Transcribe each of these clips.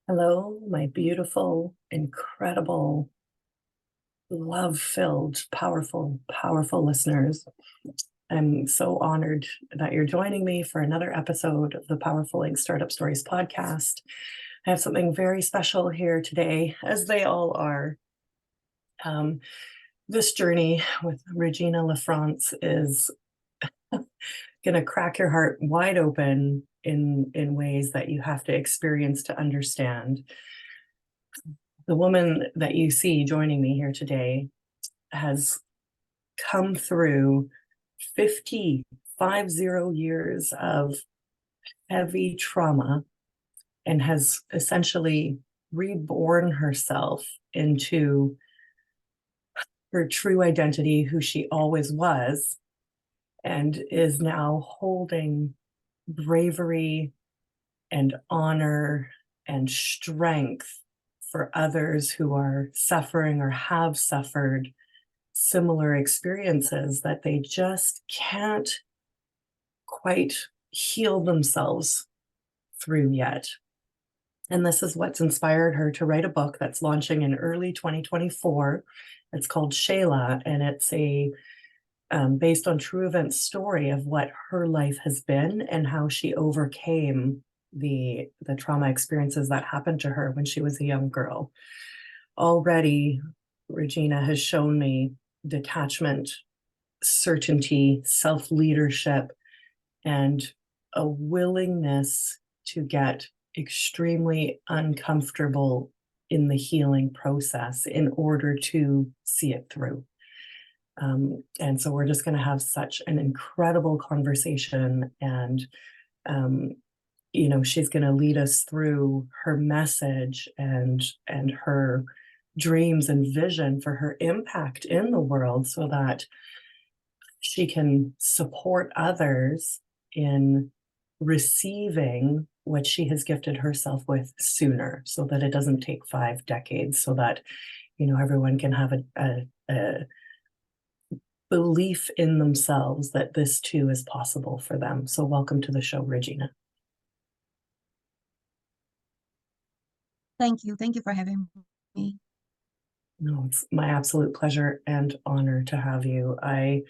Hello, my beautiful, incredible, love-filled, powerful listeners. I'm so honored that you're joining me for another episode of the Powerful Inc. Startup Stories podcast. I have something very special here today, as they all are. This journey with Regina LaFrance is going to crack your heart wide open in ways that you have to experience to understand. The woman that you see joining me here today has come through 50 years of heavy trauma and has essentially reborn herself into her true identity, who she always was, and is now holding bravery and honor and strength for others who are suffering or have suffered similar experiences that they just can't quite heal themselves through yet. And this is what's inspired her to write a book that's launching in early 2024. It's called Shayla, and it's a based on true event story of what her life has been and how she overcame the trauma experiences that happened to her when she was a young girl. Already, Regina has shown me detachment, certainty, self-leadership, and a willingness to get extremely uncomfortable in the healing process in order to see it through. And so we're just going to have such an incredible conversation, and she's going to lead us through her message and her dreams and vision for her impact in the world, so that she can support others in receiving what she has gifted herself with sooner, so that it doesn't take 5 decades, so that everyone can have a belief in themselves that this too is possible for them. So welcome to the show, Regina. Thank you. Thank you for having me. No, it's my absolute pleasure and honor to have you. I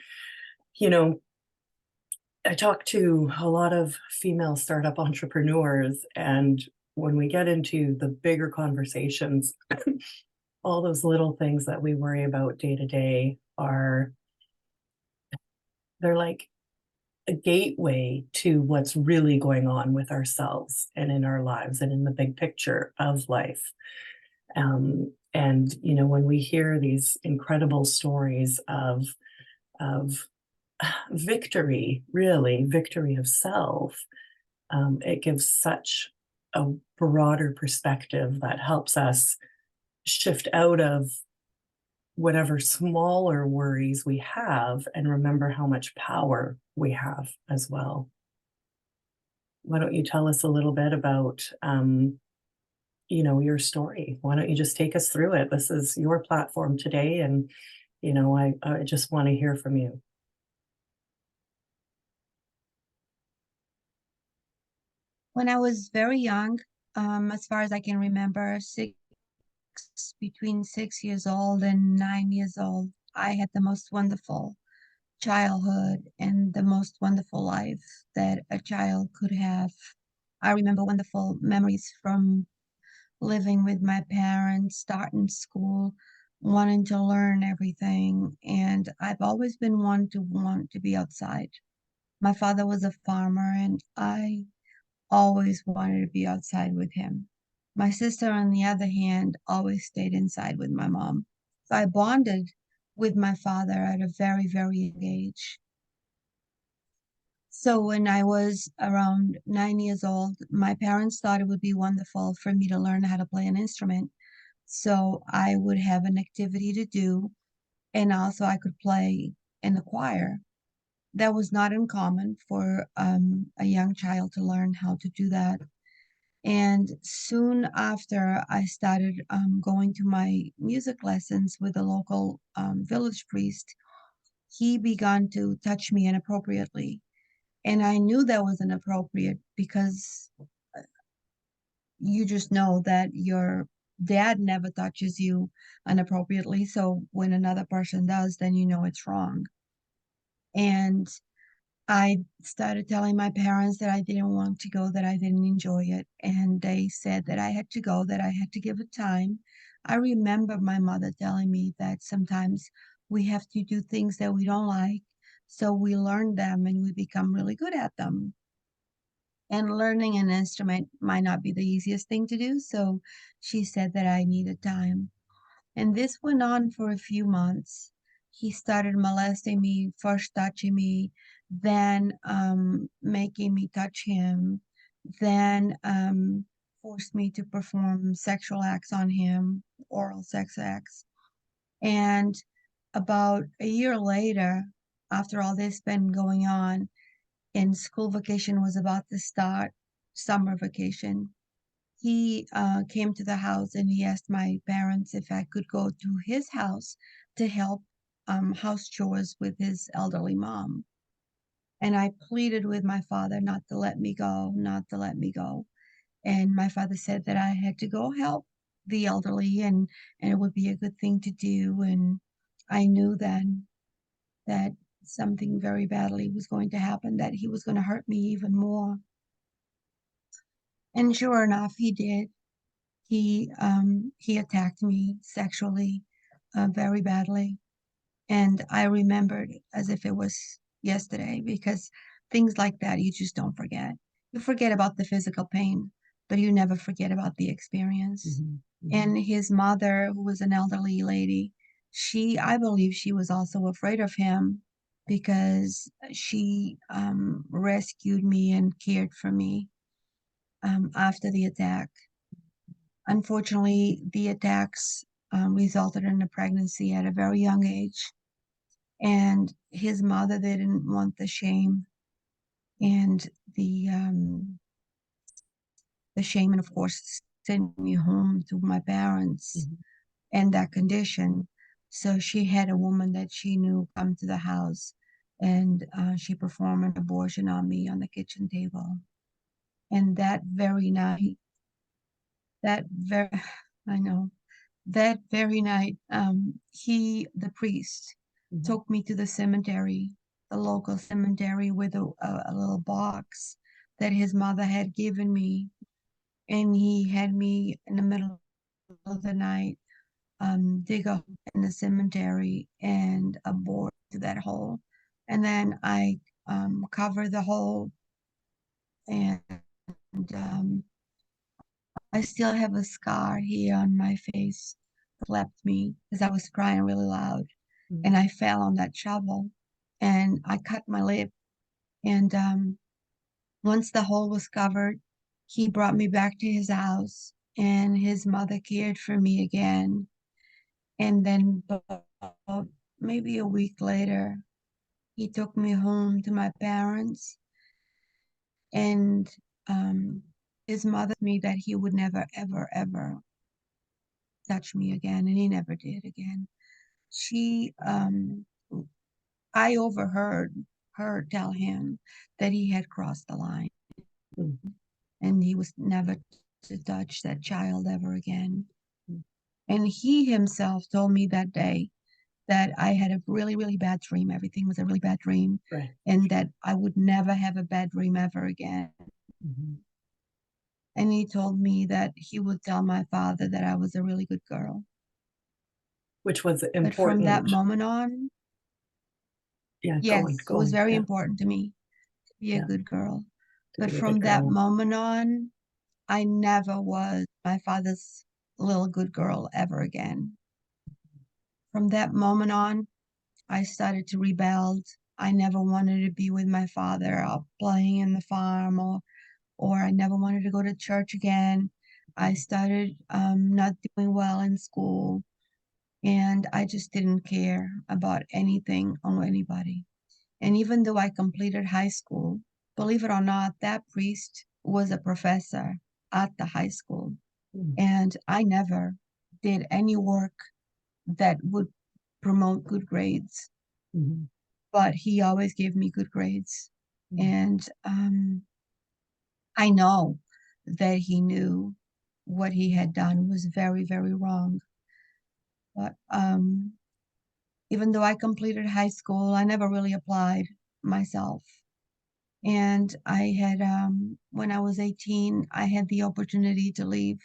talk to a lot of female startup entrepreneurs, and when we get into the bigger conversations, all those little things that we worry about day to day they're like a gateway to what's really going on with ourselves and in our lives and in the big picture of life. And when we hear these incredible stories of victory, really victory of self, it gives such a broader perspective that helps us shift out of whatever smaller worries we have and remember how much power we have as well. Why don't you tell us a little bit about your story? Why don't you just take us through it? This is your platform today, and I just want to hear from you. When I was very young, as far as I can remember, between 6 years old and 9 years old, I had the most wonderful childhood and the most wonderful life that a child could have. I remember wonderful memories from living with my parents, starting school, wanting to learn everything. And I've always been one to want to be outside. My father was a farmer, and I always wanted to be outside with him. My sister, on the other hand, always stayed inside with my mom. So I bonded with my father at a very, very young age. So when I was around 9 years old, my parents thought it would be wonderful for me to learn how to play an instrument. So I would have an activity to do, and also I could play in the choir. That was not uncommon for a young child to learn how to do that. And soon after, I started going to my music lessons with a local village priest. He began to touch me inappropriately. And I knew that was inappropriate because you just know that your dad never touches you inappropriately. So when another person does, then you know it's wrong. And I started telling my parents that I didn't want to go, that I didn't enjoy it. And they said that I had to go, that I had to give it time. I remember my mother telling me that sometimes we have to do things that we don't like. So we learn them and we become really good at them. And learning an instrument might not be the easiest thing to do. So she said that I needed time. And this went on for a few months. He started molesting me, first touching me, then making me touch him, then forced me to perform sexual acts on him, oral sex acts. And about a year later, after all this been going on, and school vacation was about to start, summer vacation, he came to the house and he asked my parents if I could go to his house to help house chores with his elderly mom. And I pleaded with my father not to let me go, not to let me go. And my father said that I had to go help the elderly and it would be a good thing to do. And I knew then that something very badly was going to happen, that he was going to hurt me even more. And sure enough, he did. He attacked me sexually, very badly. And I remembered as if it was yesterday because things like that you just don't forget. You forget about the physical pain, but you never forget about the experience. Mhm, mhm. And his mother, who was an elderly lady, I believe she was also afraid of him because she rescued me and cared for me after the attack. Unfortunately, the attacks resulted in a pregnancy at a very young age, and his mother didn't want the shame and the shame, and of course, sending me home to my parents Mhm. and that condition. So she had a woman that she knew come to the house, and she performed an abortion on me on the kitchen table. And that very night, that very, I know, that very night, the priest, Mhm. took me to the cemetery, the local cemetery, with a little box that his mother had given me. And he had me in the middle of the night dig up in the cemetery and bore to that hole. And then I covered the hole, and um, I still have a scar here on my face. Slapped me because I was crying really loud, Mhm. and I fell on that shovel, and I cut my lip. And once the hole was covered, he brought me back to his house, and his mother cared for me again. And then about maybe a week later, he took me home to my parents, and um, his mother told me that he would never, ever, ever touch me again, and he never did again. She, I overheard her tell him that he had crossed the line Mhm. and he was never to touch that child ever again. Mhm. And he himself told me that day that I had a really, really bad dream. Everything was a really bad dream, Right. and that I would never have a bad dream ever again. Mhm. And he told me that he would tell my father that I was a really good girl. Which was But from that important. moment on, Yeah, yes, it go was on. very Yeah, important to me to be a yeah, good girl. to But be a good from that girl. moment on, I never was my father's little good girl ever again. From that moment on, I started to rebel. I never wanted to be with my father out playing in the farm, or I never wanted to go to church again. I started not doing well in school, and I just didn't care about anything or anybody. And even though I completed high school, believe it or not, that priest was a professor at the high school. Mhm. And I never did any work that would promote good grades, Mhm. but he always gave me good grades. Mhm. And I know that he knew what he had done was very, very wrong. But even though I completed high school, I never really applied myself. And I had, when I was 18, I had the opportunity to leave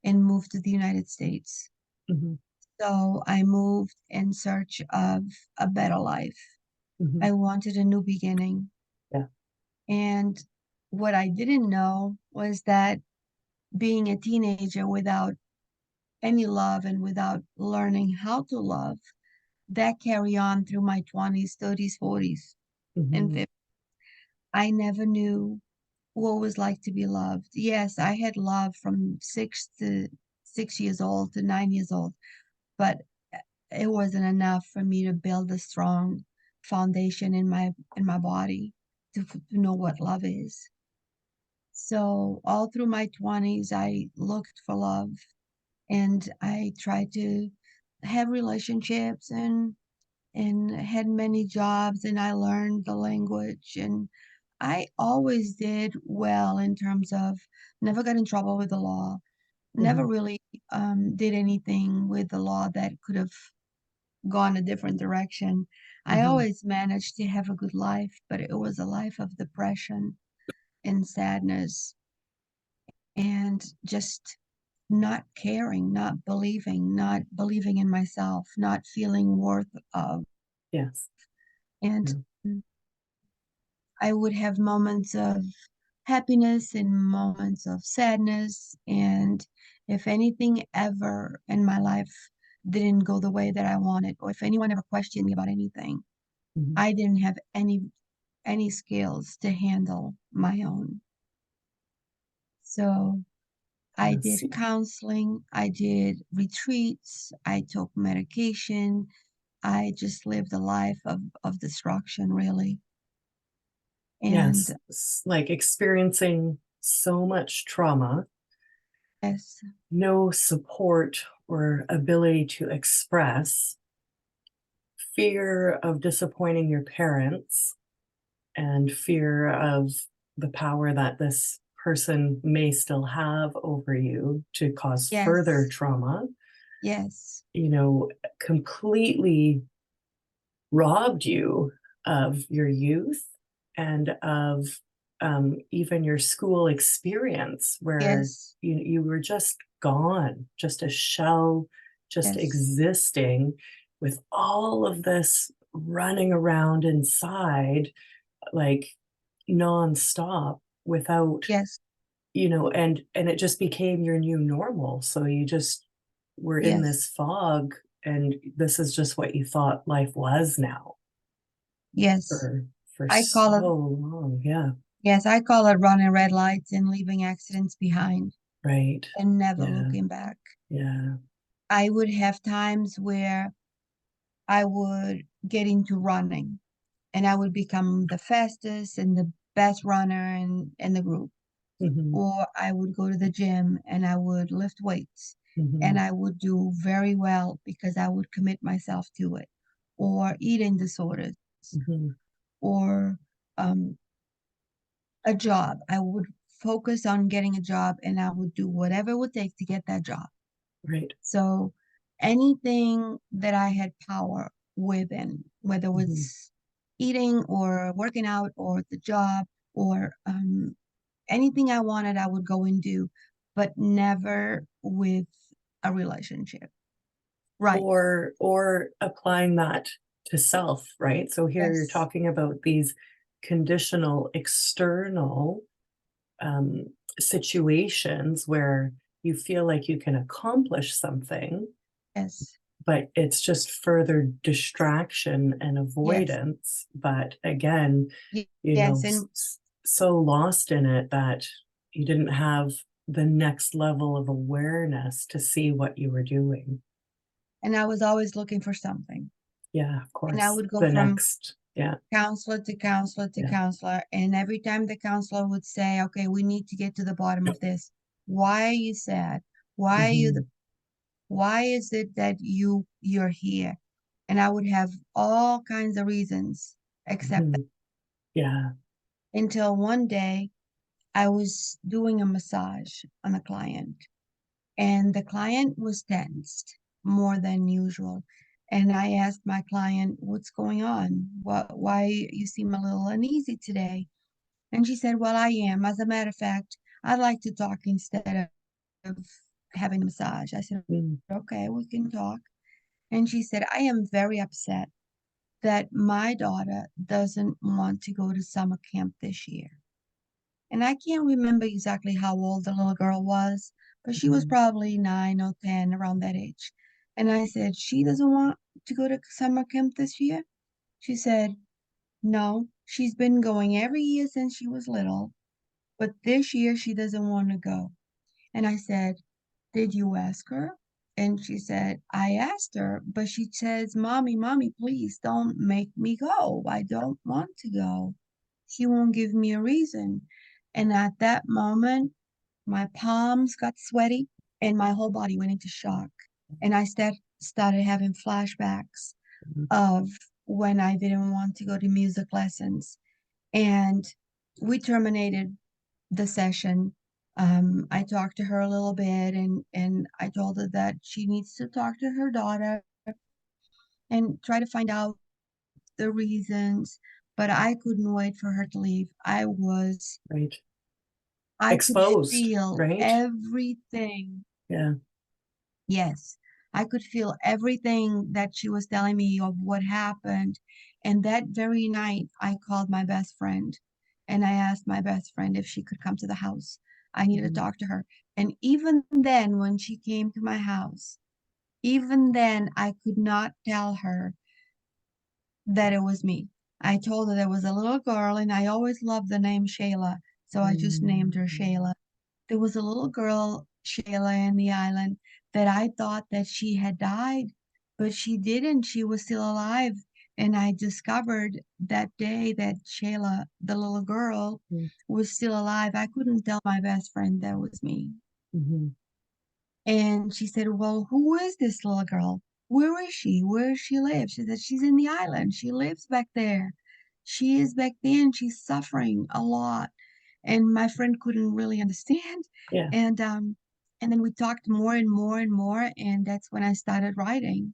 and move to the United States. Mhm. So I moved in search of a better life. Mhm. I wanted a new beginning. Yeah. And what I didn't know was that being a teenager without any love and without learning how to love, that carry on through my 20s, 30s, 40s, and Mhm. 50s. I never knew what it was like to be loved. Yes, I had love from 6 years old to 9 years old, but it wasn't enough for me to build a strong foundation in my body to know what love is. So all through my 20s, I looked for love and I tried to have relationships and had many jobs and I learned the language and I always did well in terms of never got in trouble with the law, never Mhm. really did anything with the law that could have gone a different direction. I Mhm. always managed to have a good life, but it was a life of depression and sadness and just not caring, not believing in myself, not feeling worth of. Yes. And Yeah. I would have moments of happiness and moments of sadness. And if anything ever in my life didn't go the way that I wanted, or if anyone ever questioned me about anything, Mhm. I didn't have any skills to handle my own. So I Yes. did counseling, I did retreats, I took medication, I just lived a life of destruction, really. Yes. And Like experiencing so much trauma, yes, no support or ability to express, fear of disappointing your parents, and fear of the power that this person may still have over you to cause further yes, trauma, yes, you know, completely robbed you of your youth and of even your school experience where yes, you were just gone, just a shell, just yes, existing with all of this running around inside like nonstop without, yes, and it just became your new normal. So you just were in yes, this fog and this is just what you thought life was now yes. for I so call it, long. Yeah. yes, I call it running red lights and leaving accidents behind Right. and never Yeah. looking back. Yeah. I would have times where I would get into running and I would become the fastest and the best runner in the group. Hmm. Or I would go to the gym and I would lift weights and Hmm. I would do very well because I would commit myself to it. Or eating disorders Hmm. or um, a job. I would focus on getting a job and I would do whatever it would take to get that job. Right. So anything that I had power within, whether it Hmm. was eating or working out or the job or anything I wanted, I would go and do, but never with a relationship. Right. Or applying that to self, right? So here you're Yes. talking about these conditional external um, situations where you feel like you can accomplish something, Yes. but it's just further distraction and Yes. avoidance. But again, Yes. And so lost in it that you didn't have the next level of awareness to see what you were doing. I was always looking for something. Yeah, of And I course. would go The from next, yeah, counselor to counselor to yeah. counselor. And every time the counselor would say, okay, we need to get to the bottom of this. Why are you sad? Why are you Hmm. the why is it that you're here? And I would have all kinds of reasons except that Hmm. Yeah. until one day I was doing a massage on a client and the client was tensed more than usual. And I asked my client, "What's going on? Why you seem a little uneasy today?" And she said, "Well, I am. As a matter of fact, I'd like to talk instead of having a massage." I said, Mm, "Okay, we can talk." And she said, "I am very upset that my daughter doesn't want to go to summer camp this year." And I can't remember exactly how old the little girl was, but she was mhm, probably 9 or 10, around that age. And I said, "She doesn't want to go to summer camp this year?" She said, "No, she's been going every year since she was little, but this year she doesn't want to go." And I said, "Did you ask her?" And she said, "I asked her, but she says, 'Mommy, please don't make me go. I don't want to go.' She won't give me a reason." And at that moment, my palms got sweaty and my whole body went into shock. And I started having flashbacks mhm. of when I didn't want to go to music lessons. And we terminated the session. I talked to her a little bit, and I told her that she needs to talk to her daughter and try to find out the reasons, but I couldn't wait for her to leave. Right. I could Exposed, feel right? everything. Yeah. Yes, I could feel everything that she was telling me of what happened. And that very night, I called my best friend and I asked my best friend if she could come to the house. I needed to Mhm, talk to her. And even then, when she came to my house, even then, I could not tell her that it was me. I told her there was a little girl, and I always loved the name Shayla, so I just named her mm, Shayla. There was a little girl, Shayla, in the island that I thought that she had died, but she didn't. She was still alive. And I discovered that day that Shayla, the little girl, mm, was still alive. I couldn't tell my best friend that was me. mhm, And she said, "Well, who is this little girl? Where is she? Where does she live?" She said, "She's in the island. She lives back there. She is back there and she's suffering a lot." And my friend couldn't really understand. yeah. And then we talked more and more and more, and that's when I started writing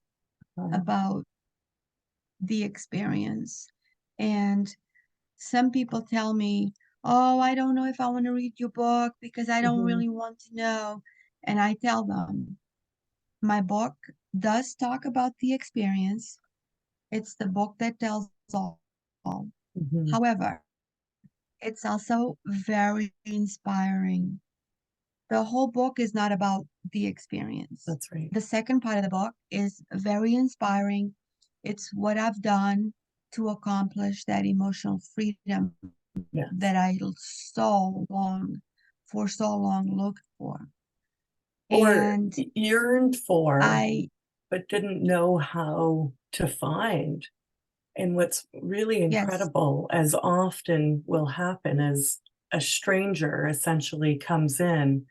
Um, about the experience. And some people tell me, "Oh, I don't know if I want to read your book because I don't mhm, really want to know." And I tell them, my book does talk about the experience. It's the book that tells all. mhm. However, it's also very inspiring. The whole book is not about the experience. That's right. The second part of the book is very inspiring. It's what I've done to accomplish that emotional freedom Yes. that for so long looked for. Or And yearned for, I, but didn't know how to find. And what's really yes, incredible, as often will happen, is a stranger essentially comes in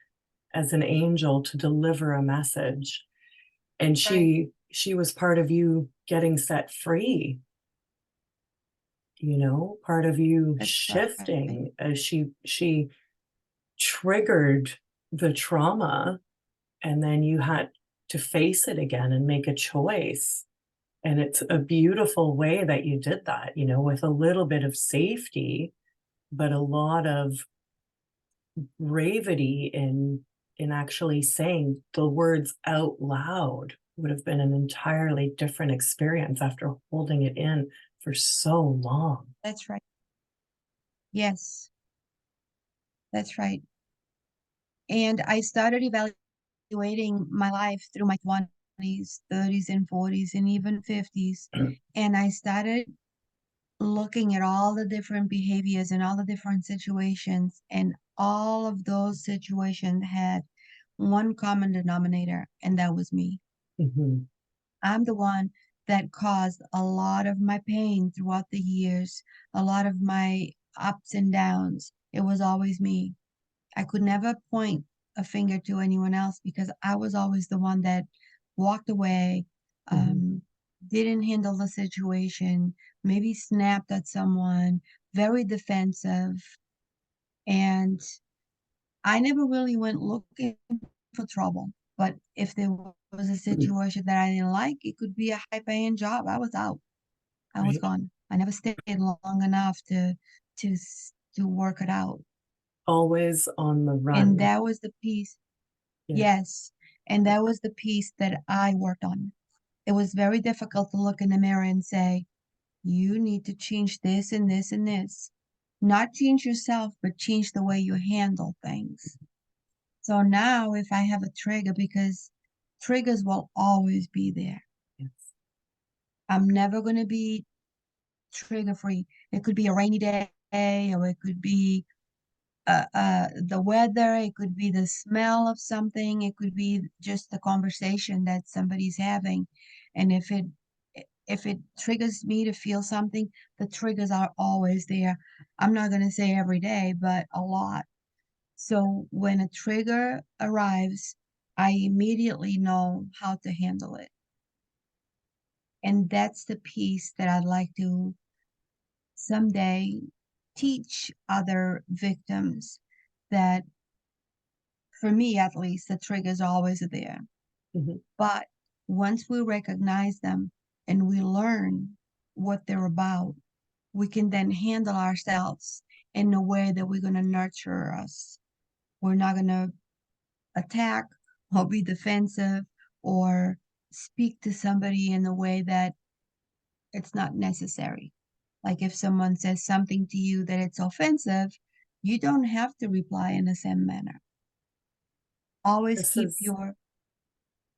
as an angel to deliver a message. And right, she was part of you getting set free, part of you that's right. shifting as she triggered the trauma, and then you had to face it again and make a choice. And it's a beautiful way that you did that, with a little bit of safety, but a lot of bravery in actually saying the words out loud. Would have been an entirely different experience after holding it in for so long. That's right. Yes, that's right. And I started evaluating my life through my 20s, 30s, and 40s, and even 50s. And I started looking at all the different behaviors and all the different situations. And all of those situations had one common denominator, and that was me. Mhm, I'm the one that caused a lot of my pain throughout the years, a lot of my ups and downs. It was always me. I could never point a finger to anyone else because I was always the one that walked away, mhm, um, didn't handle the situation, maybe snapped at someone, very defensive. And I never really went looking for trouble. But if there was a situation that I didn't like, it could be a high-paying job. I was out. I was Right. gone. I never stayed long enough to work it out. Always on the And run. that was the piece. Yeah. Yes. And that was the piece that I worked on. It was very difficult to look in the mirror and say, you need to change this and this and this. Not change yourself, but change the way you handle things. So now if I have a trigger, because triggers will always be there. Yes. I'm never going to be trigger free. It could be a rainy day, or it could be the weather, it could be the smell of something, it could be just the conversation that somebody's having. And if it triggers me to feel something, the triggers are always there. I'm not going to say every day, but a lot. So when a trigger arrives, I immediately know how to handle it. And that's the piece that I'd like to someday teach other victims, that for me at least, the triggers are always there. Hmm. But once we recognize them and we learn what they're about, we can then handle ourselves in a way that we're going to nurture us. We're not going to attack or be defensive or speak to somebody in a way that it's not necessary. Like if someone says something to you that it's offensive, you don't have to reply in the same manner. Always This keep is your,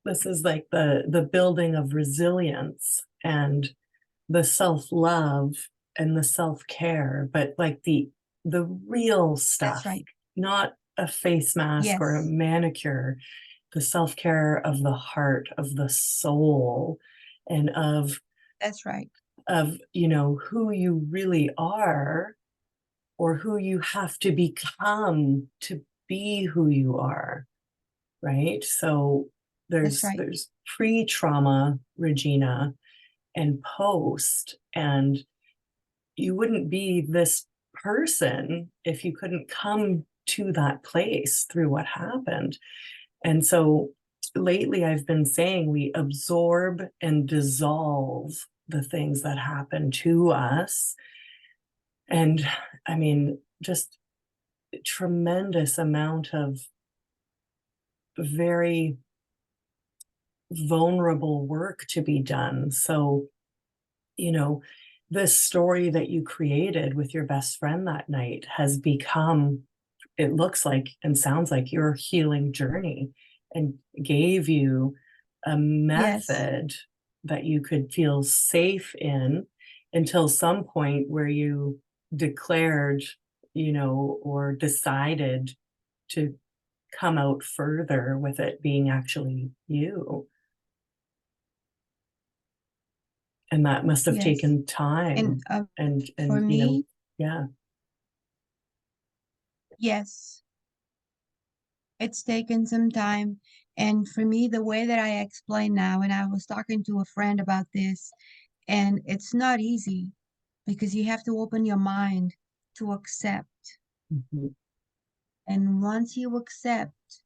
this is like the building of resilience and the self-love and the self-care, but like the real that's stuff, right. not a face mask or a Yes, manicure, the self-care of the heart, of the soul, and that's right. of who you really are, or who you have to become to be who you are, right? So That's there's right. there's pre-trauma Regina and post, and you wouldn't be this person if you couldn't come to that place through what happened. And so lately I've been saying we absorb and dissolve the things that happen to us. And I mean, just tremendous amount of very vulnerable work to be done. So, you know, this story that you created with your best friend that night has become, it looks like and sounds like, your healing journey, and gave you a Yes, method that you could feel safe in until some point where you declared, or decided to come out further with it being actually you. And that must have yes. taken And time and for me, yeah. yes, it's taken some time. And for me, the way that I explain now, and I was talking to a friend about this, and it's not easy because you have to open your mind to accept. Mhm. And once you accept,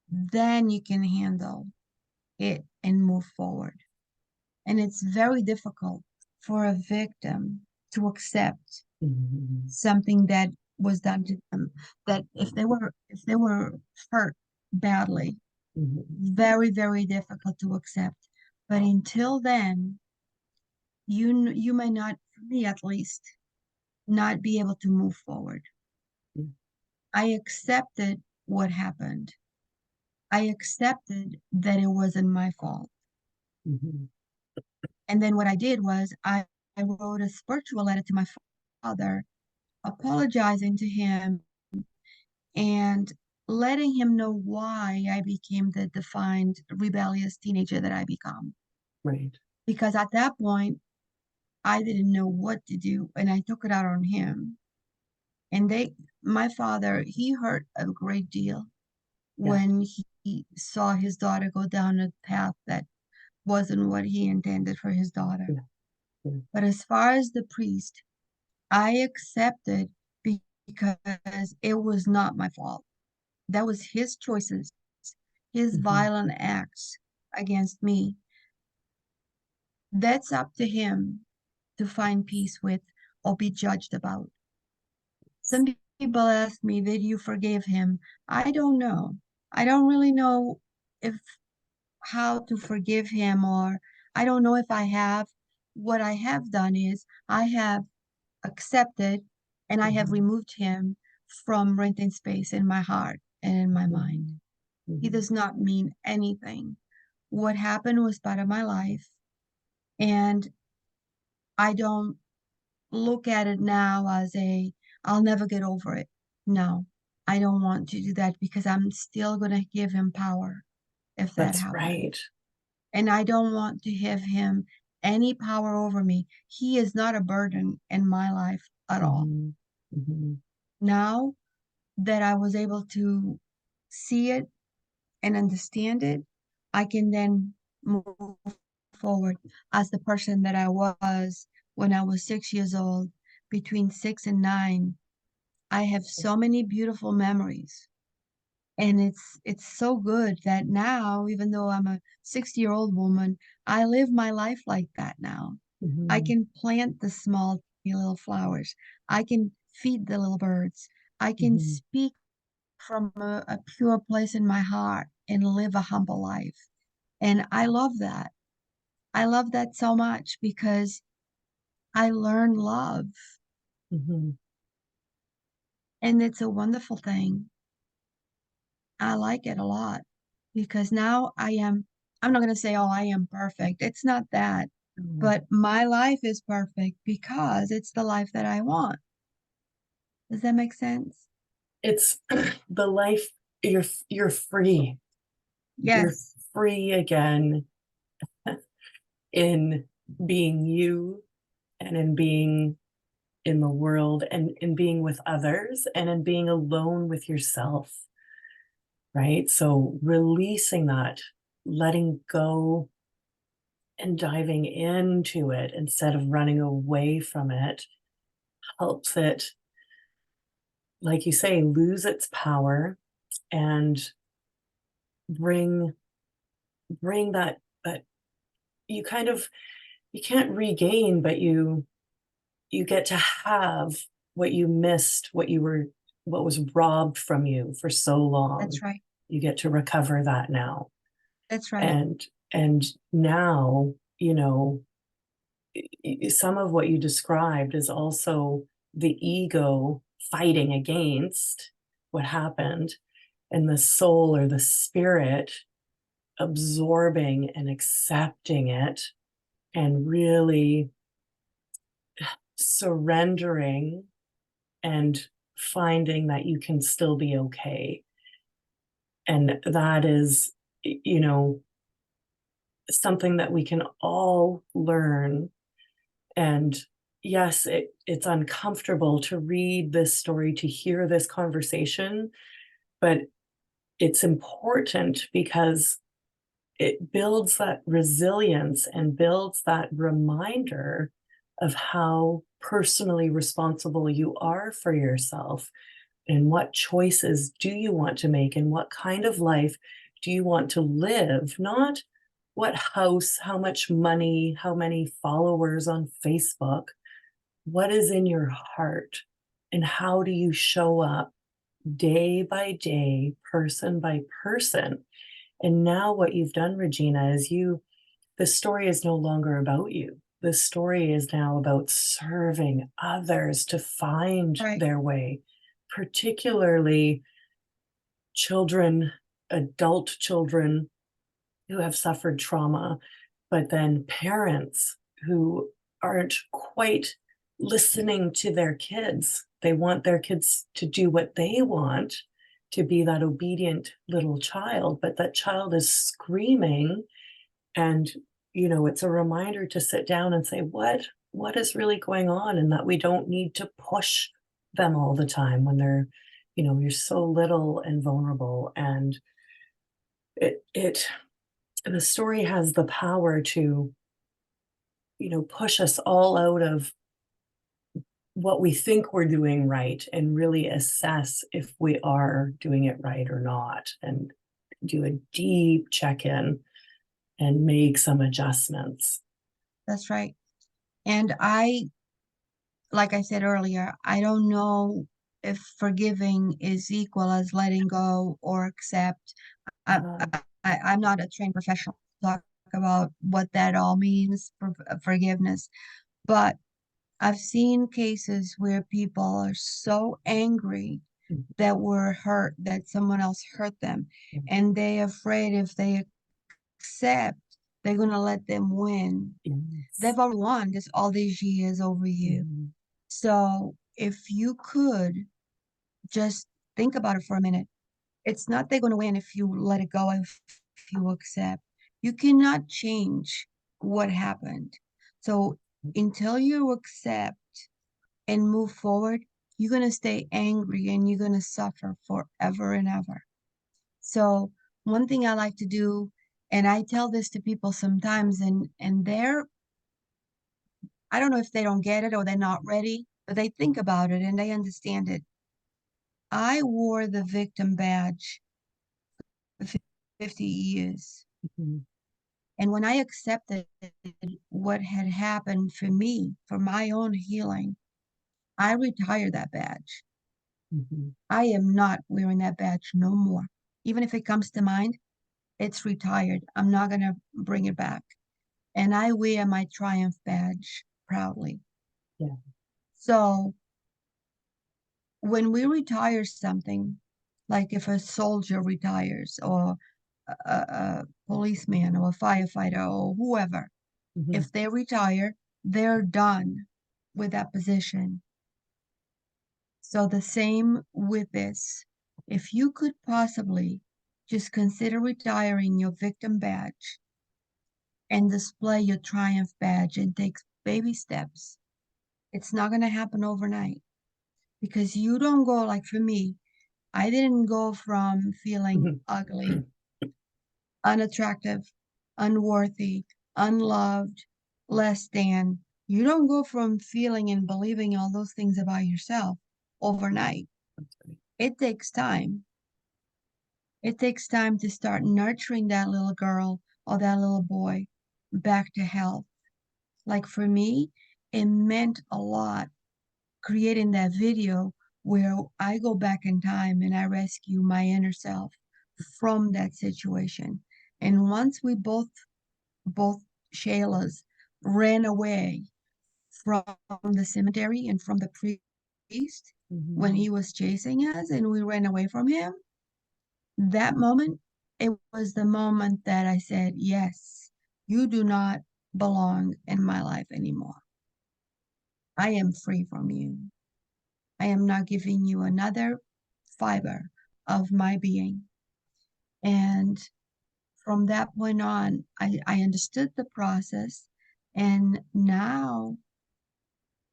then you can handle it and move forward. And it's very difficult for a victim to accept Mhm. something that was done to them, that if they were hurt badly, Mhm. very, very difficult to accept. But until then, you may not, for me at least, not be able to move forward. Mhm. I accepted what happened. I accepted that it wasn't my fault. Mhm. And then what I did was I wrote a spiritual letter to my father, apologizing to him and letting him know why I became the defined rebellious teenager that I become. Right. Because at that point, I didn't know what to do and I took it out on him. And my father, he hurt a great deal Yeah. when he saw his daughter go down a path that wasn't what he intended for his daughter. Yeah. Yeah. But as far as the priest, I accepted because it was not my fault. That was his choices. his Mhm. violent acts against me, that's up to him to find peace with or be judged about. Some people ask me, did you forgive him? I don't know. I don't really know if how to forgive him, or I don't know if I have. What I have done is I have accepted and I have Mhm. removed him from renting space in my heart and in my mind. Mhm. He Mhm. does not mean anything. What happened was part of my life, and I don't look at it now as I'll never get over it. No, I don't want to do that because I'm still going to give him power if that That's happens. right. And I don't want to have him any power over me. He is not a burden in my life at all. Mhm. Mhm. Now that I was able to see it and understand it, I can then move forward as the person that I was when I was 6 years old. Between 6 and 9, I have so many beautiful memories. And it's so good that now, even though I'm a 60-year-old woman, I live my life like that now. I Mhm. can plant the small tiny little flowers. I can feed the little birds. I can Mhm. speak from a pure place in my heart and live a humble life. And I love that. I love that so much because I learned love, Mhm. and it's a wonderful thing. I like it a lot because now I'm not going to say, oh, I am perfect. It's not that, Mhm. but my life is perfect because it's the life that I want. Does that make sense? It's the life. You're free. You're Yes, free again in being you, and in being in the world, and in being with others, and in being alone with yourself, right? So releasing that, letting go, and diving into it instead of running away from it helps it, like you say, lose its power, and bring that you kind of, you can't regain, but you get to have what you missed, what was robbed from you for so long. that's right. You get to recover that now. That's right. And now, some of what you described is also the ego fighting against what happened, and the soul or the spirit absorbing and accepting it, and really surrendering, and finding that you can still be okay. And that is, you know, something that we can all learn. And yes, it's uncomfortable to read this story, to hear this conversation, but it's important because it builds that resilience and builds that reminder of how personally responsible you are for yourself, and what choices do you want to make, and what kind of life do you want to live, not what house, how much money, how many followers on Facebook. What is in your heart, and how do you show up day by day, person by person? And now what you've done, Regina, is the story is no longer about you. The story is now about serving others to find Right. their way, particularly children, adult children who have suffered trauma, but then parents who aren't quite listening to their kids. They want their kids to do what they want, to be that obedient little child, but that child is screaming. And it's a reminder to sit down and say, what is really going on, and that we don't need to push them all the time when you're so little and vulnerable. And it the story has the power to push us all out of what we think we're doing right, and really assess if we are doing it right or not. And do a deep check-in and make some adjustments. That's right. And like I said earlier, I don't know if forgiving is equal as letting go or accept. I, Uh, I'm not a trained professional to talk about what that all means for forgiveness, but I've seen cases where people are so angry that were hurt, that someone else hurt them, and they're afraid if they accept, they're going to let them win. yes. They've already won this all these years over you. Mhm. So if you could just think about it for a minute, it's not they're going to win if you let it go, if you accept. You cannot change what happened. So until you accept and move forward, you're going to stay angry and you're going to suffer forever and ever. So one thing I like to do, and I tell this to people sometimes, and I don't know if they don't get it or they're not ready, but they think about it and they understand it. I wore the victim badge for 50 years. Mhm. And when I accepted what had happened for me, for my own healing, I retired that badge. Mhm. I am not wearing that badge no more. Even if it comes to mind, it's retired. I'm not going to bring it back. And I wear my triumph badge proudly. Yeah. So when we retire something, like if a soldier retires or a policeman or a firefighter or whoever, Mhm. if they retire, they're done with that position. So the same with this. If you could possibly just consider retiring your victim badge and display your triumph badge and take baby steps, it's not going to happen overnight because you don't go like for me. I didn't go from feeling Mhm. ugly, unattractive, unworthy, unloved, less than. You don't go from feeling and believing all those things about yourself overnight. It takes time. It takes time to start nurturing that little girl or that little boy back to health. Like for me, it meant a lot creating that video where I go back in time and I rescue my inner self from that situation. And once we both Shaylas ran away from the cemetery and from the priest when Mhm. he was chasing us and we ran away from him, that moment, it was the moment that I said, yes, you do not belong in my life anymore. I am free from you. I am not giving you another fiber of my being. And from that point on, I understood the process. And now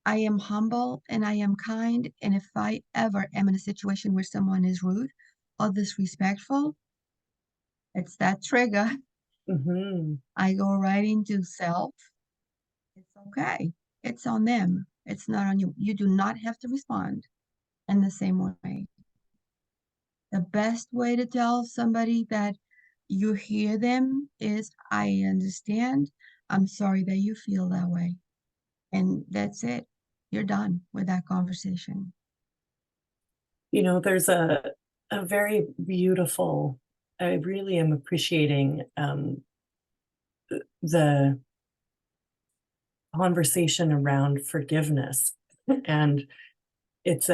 I am humble and I am kind. And if I ever am in a situation where someone is rude or disrespectful, it's that trigger. Mhm. I go right into self. It's okay. It's on them. It's not on you. You do not have to respond in the same way. The best way to tell somebody that you hear them is, I understand. I'm sorry that you feel that way. And that's it. You're done with that conversation. There's a very beautiful, I really am appreciating the conversation around forgiveness. And it's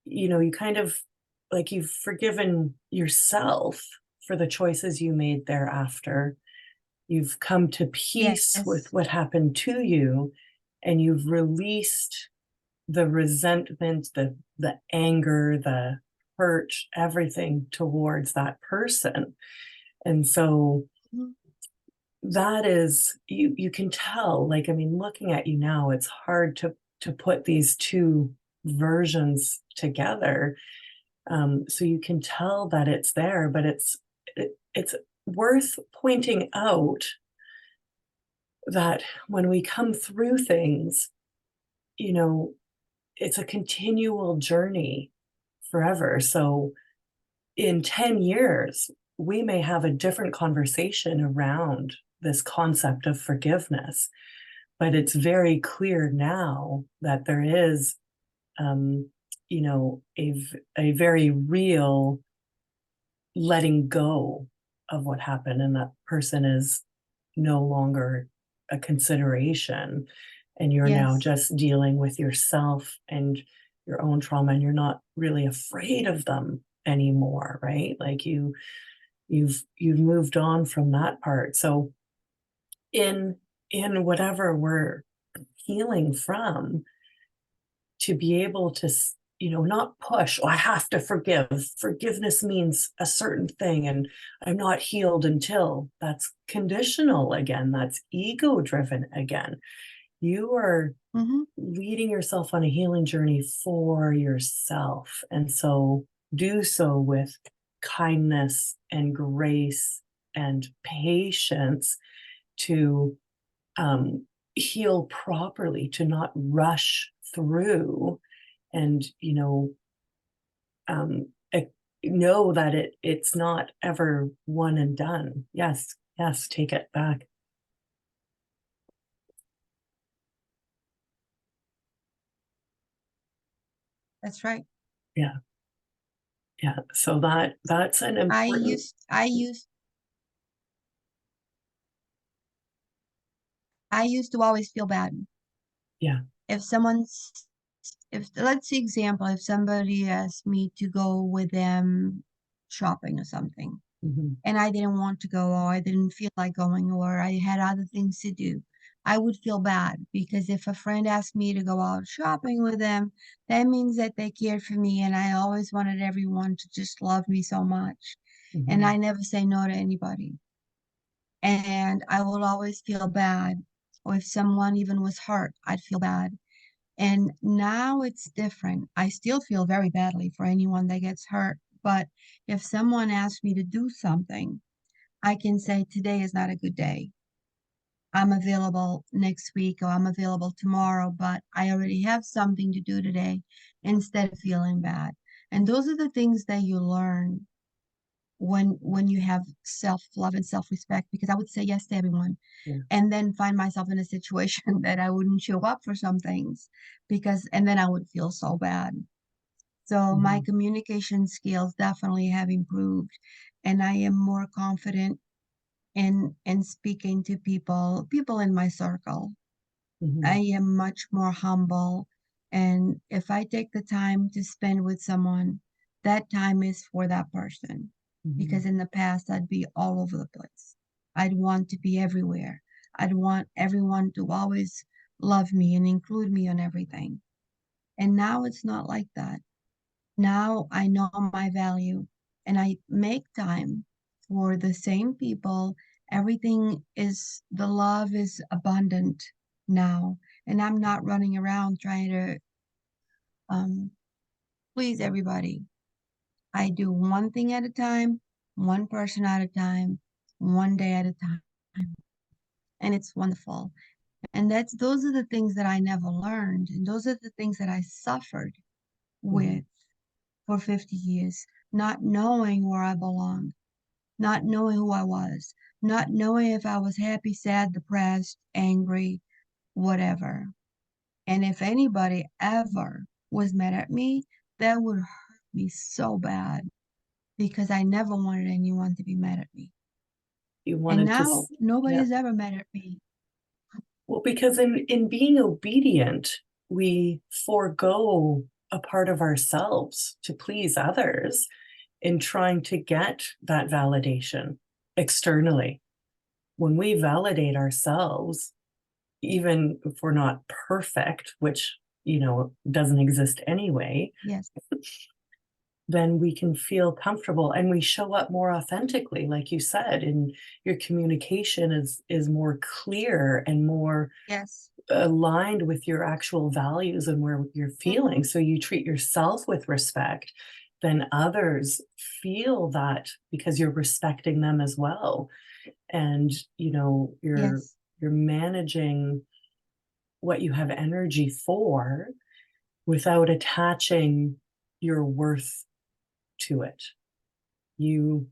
you kind of like you've forgiven yourself for the choices you made thereafter. You've come to peace with Yes. what happened to you, and you've released the resentment, the anger, the hurt, everything towards that person. And so Mhm. that is, you can tell, like, I mean, looking at you now, it's hard to put these two versions together. So you can tell that it's there, but it's worth pointing out that when we come through things, you know, it's a continual journey forever. So in 10 years, we may have a different conversation around this concept of forgiveness. But it's very clear now that there is, you know, a very real letting go of what happened, and that person is no longer a consideration, and you're now Yes. just dealing with yourself and your own trauma, and you're not really afraid of them anymore, right? Like you've moved on from that part. So in whatever we're healing from, to be able to you know, not push, oh, I have to forgive, forgiveness means a certain thing and I'm not healed until. That's conditional again, that's ego driven again. You are Mm-hmm. leading yourself on a healing journey for yourself, and so do so with kindness and grace and patience to heal properly, to not rush through, and you know, um, ac- know that it's not ever one and done. Yes, yes, take it back. That's right. Yeah, yeah. So that's an I important. used I used I used to always feel bad. Yeah. If someone's if let's see example, if somebody asked me to go with them shopping or something, Hmm. and I didn't want to go, or I didn't feel like going, or I had other things to do, I would feel bad because if a friend asked me to go out shopping with them, that means that they cared for me, and I always wanted everyone to just love me so much. And Hmm. I never say no to anybody. And I will always feel bad. Or if someone even was hurt, I'd feel bad. And now it's different. I still feel very badly for anyone that gets hurt. But if someone asks me to do something, I can say, today is not a good day. I'm available next week or I'm available tomorrow, but I already have something to do today instead of feeling bad. And those are the things that you learn when you have self-love and self-respect, because I would say yes to everyone Yeah. and then find myself in a situation that I wouldn't show up for some things because and then I would feel so bad. So my Hmm. communication skills definitely have improved and I am more confident in speaking to people in my circle. I Hmm. am much more humble. And if I take the time to spend with someone, that time is for that person. Hmm. Because in the past, I'd be all over the place. I'd want to be everywhere. I'd want everyone to always love me and include me on everything. And now it's not like that. Now I know my value and I make time for the same people. Everything is, the love is abundant now. And I'm not running around trying to um, please everybody. I do one thing at a time, one person at a time, one day at a time. And it's wonderful. And those are the things that I never learned. And those are the things that I suffered Hmm. with for 50 years, not knowing where I belonged, not knowing who I was, not knowing if I was happy, sad, depressed, angry, whatever. And if anybody ever was mad at me, that would hurt me so bad because I never wanted anyone to be mad at me. You And wanted to, now yeah. nobody's ever mad at me. Well, because in being obedient, we forego a part of ourselves to please others in trying to get that validation externally. When we validate ourselves, even if we're not perfect, which, you know, doesn't exist anyway, Yes, then we can feel comfortable and we show up more authentically, like you said, and your communication is more clear and more yes. aligned with your actual values and where you're feeling. Hmm. So you treat yourself with respect, then others feel that because you're respecting them as well. And you know, Yes. you're managing what you have energy for without attaching your worth to it. you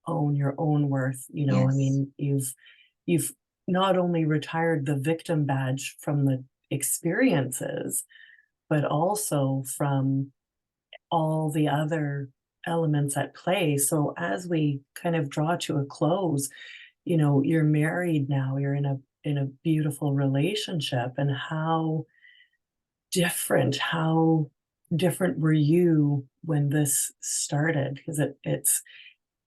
own your own worth. You know, I Yes. mean, you've not only retired the victim badge from the experiences, but also from all the other elements at play. So as we kind of draw to a close, you know, you're married now, you're in a beautiful relationship, and how different were you when this started? Because it's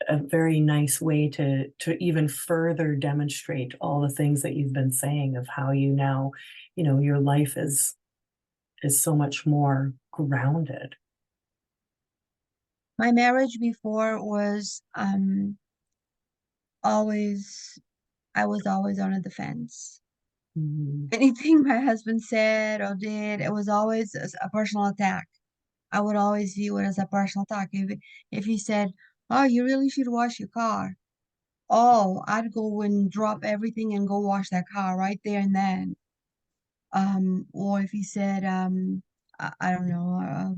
a very nice way to even further demonstrate all the things that you've been saying of how you now, you know, your life is so much more grounded. My marriage before was always, I was always on a defense. Mhm, Anything my husband said or did, it was always a personal attack. I would always view it as a personal attack. If he said, "Oh, you really should wash your car," oh, I'd go and drop everything and go wash that car right there and then. Or if he said, I don't know,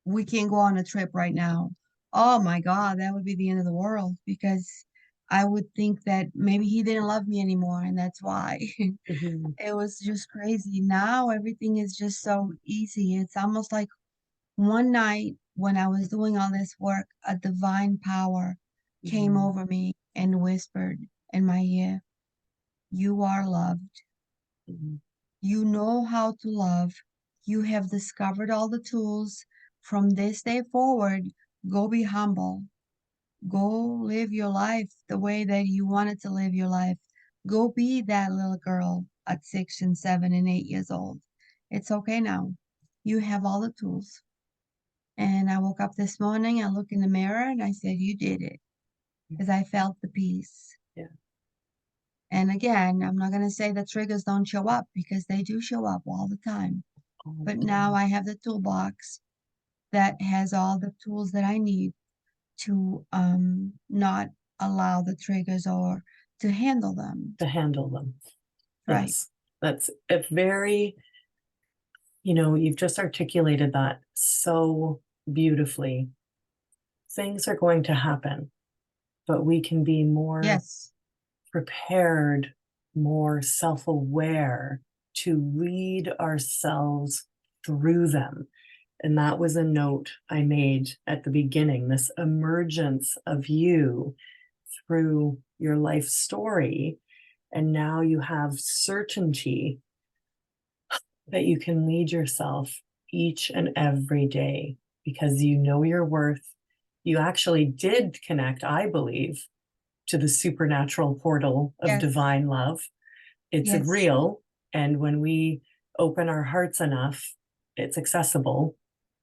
we can't go on a trip right now. Oh my God, that would be the end of the world because I would think that maybe he didn't love me anymore, and that's why. mhm, It was just crazy. Now everything is just so easy. It's almost like one night when I was doing all this work, a divine power came mhm, over me and whispered in my ear, "You are loved. mhm, You know how to love. You have discovered all the tools. From this day forward, go be humble. Go live your life the way that you wanted to live your life. Go be that little girl at 6 and 7 and 8 years old. It's okay now. You have all the tools." And I woke up this morning, I looked in the mirror and I said, "You did it," because I felt the peace. yeah, And again, I'm not going to say that triggers don't show up because they do show up all the time. all But the now time. I have the toolbox that has all the tools that I need to not allow the triggers or to handle them. To handle them. Right. Yes, that's a very, you know, you've just articulated that so beautifully. Things are going to happen, but we can be more Yes. prepared, more self-aware to lead ourselves through them. And that was a note I made at the beginning, this emergence of you through your life story. And now you have certainty that you can lead yourself each and every day because you know your worth. You actually did connect, I believe, to the supernatural portal of Yes. divine love. It's Yes. real. And when we open our hearts enough, it's accessible.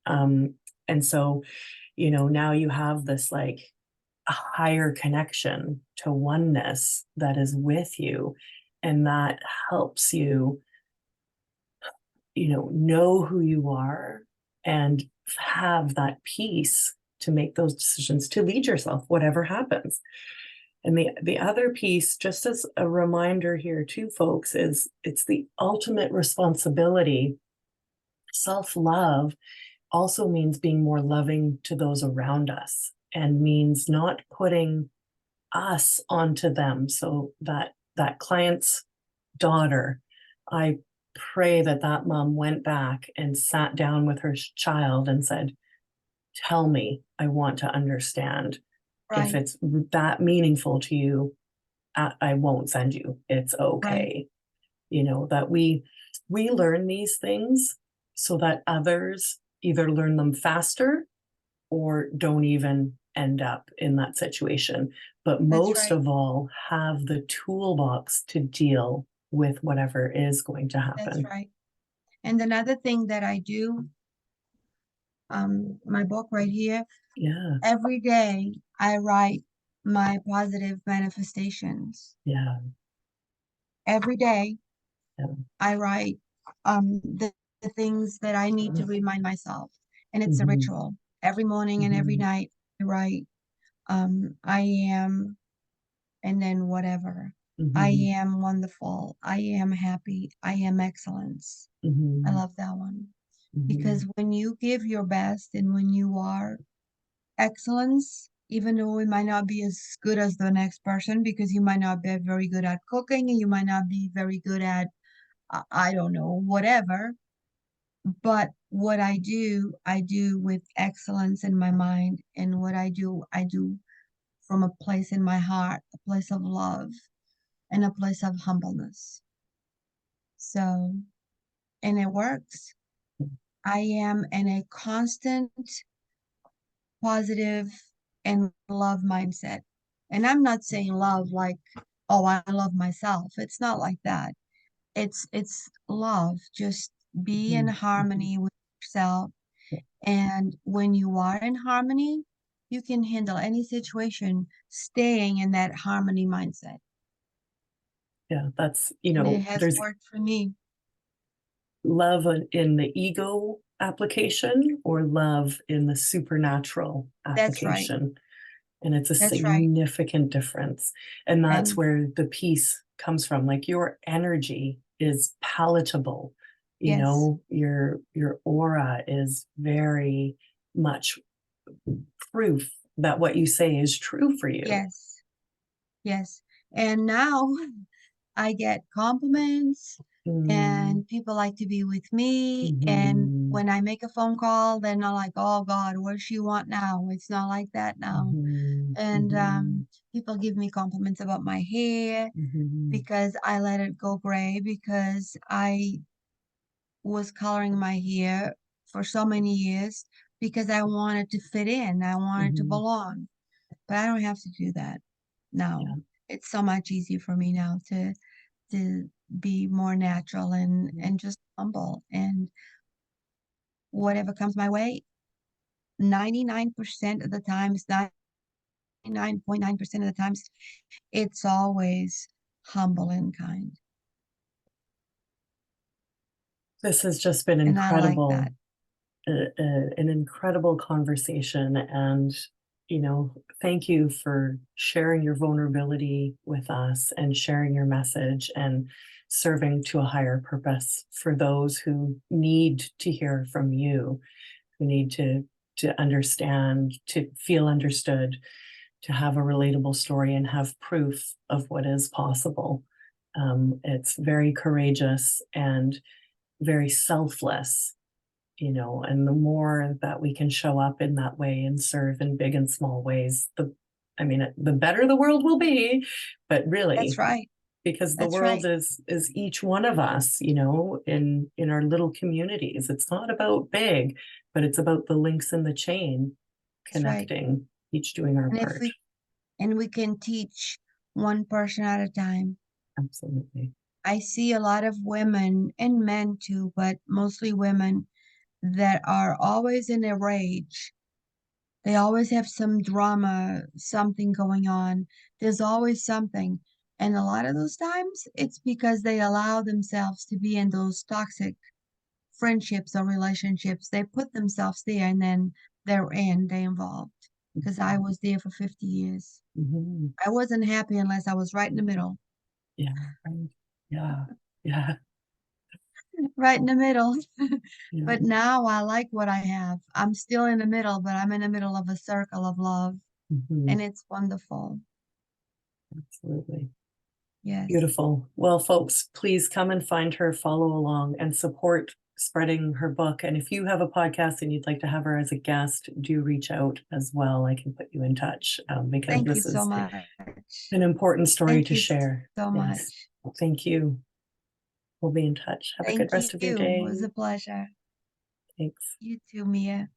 Um, and so, you know, now you have this like a higher connection to oneness that is with you. And that helps you, you know who you are and have that peace to make those decisions to lead yourself, whatever happens. And the other piece, just as a reminder here too, folks, is it's the ultimate responsibility. Self-love also means being more loving to those around us and means not putting us onto them. So that client's daughter, I pray that that mom went back and sat down with her child and said, "Tell me, I want to understand. If Right. it's that meaningful to you, I won't send you. It's Right. okay." You know, that we learn these things so that others either learn them faster or don't even end up in that situation. But That's most right. of all, have the toolbox to deal with whatever is going to That's happen. right. And another thing that I do, my book right here, Yeah, every day I write my positive manifestations. yeah, Every day yeah. I write the things that I need to remind myself. And it's a Mhm, ritual. Every morning and every mhm, night I write, I am, and then whatever. I mhm, am wonderful. I am happy. I am excellence. I mhm, love that one. Because mhm, when you give your best and when you are excellence, even though we might not be as good as the next person because you might not be very good at cooking and you might not be very good at, I don't know, whatever. But what I do with excellence in my mind. And what I do from a place in my heart, a place of love and a place of humbleness. So, and it works. I am in a constant positive and love mindset. And I'm not saying love like, oh, I love myself. It's not like that. It's love. Just be in Mhm. Mhm. harmony with yourself. And when you are in harmony, you can handle any situation staying in that harmony mindset. Yeah, that's, And it has there's worked for me. love in the ego application or love in the supernatural That's right. application. And it's a That's right. significant difference. And that's And where the peace comes from. Like your energy is palatable. yes, Your aura is very much proof that what you say is true for you. yes, yes. And now I get compliments Mm, and people like to be with me. And mhm, when I make a phone call, they're not like, oh God, what does she want now? It's not like that now. mhm, And mhm, people give me compliments about my hair mhm, because I let it go gray because I was coloring my hair for so many years because I wanted to fit in. I wanted to mhm. belong. But I don't have to do that now. Yeah. It's so much easier for me now to be more natural and just humble and whatever comes my way, 99% of the times, 99.9% of the times, it's always humble and kind. This has just been And I like that. an incredible conversation. And, thank you for sharing your vulnerability with us and sharing your message and serving to a higher purpose for those who need to hear from you, who need to understand, to feel understood, to have a relatable story and have proof of what is possible. It's very courageous and very selfless, and the more that we can show up in that way and serve in big and small ways, the better the world will be. But That's really, right. because the That's world right. is each one of us, in our little communities. It's not about big, but it's about the links in the chain That's right. connecting, each doing our And if part. we can teach one person at a time. Absolutely. I see a lot of women and men too, but mostly women that are always in a rage. They always have some drama, something going on. There's always something. And a lot of those times, it's because they allow themselves to be in those toxic friendships or relationships. They put themselves there and then they're involved. Because I was there for 50 years. Mhm. I wasn't happy unless I was right in the middle. Yeah, right. Yeah, yeah, Right in the middle. yeah. But now I like what I have. I'm still in the middle, but I'm in the middle of a circle of love, Mhm. and it's wonderful. Absolutely. Yes. Beautiful. Well, folks, please come and find her, follow along, and support spreading her book. And if you have a podcast and you'd like to have her as a guest, do reach out as well. I can put you in touch, because Thank you this so is much. an important story Thank to you share. so Yes. much. Thank you. We'll be in touch. Have a good Thank you. rest of your It was day. a pleasure. Thanks. You too, Mia.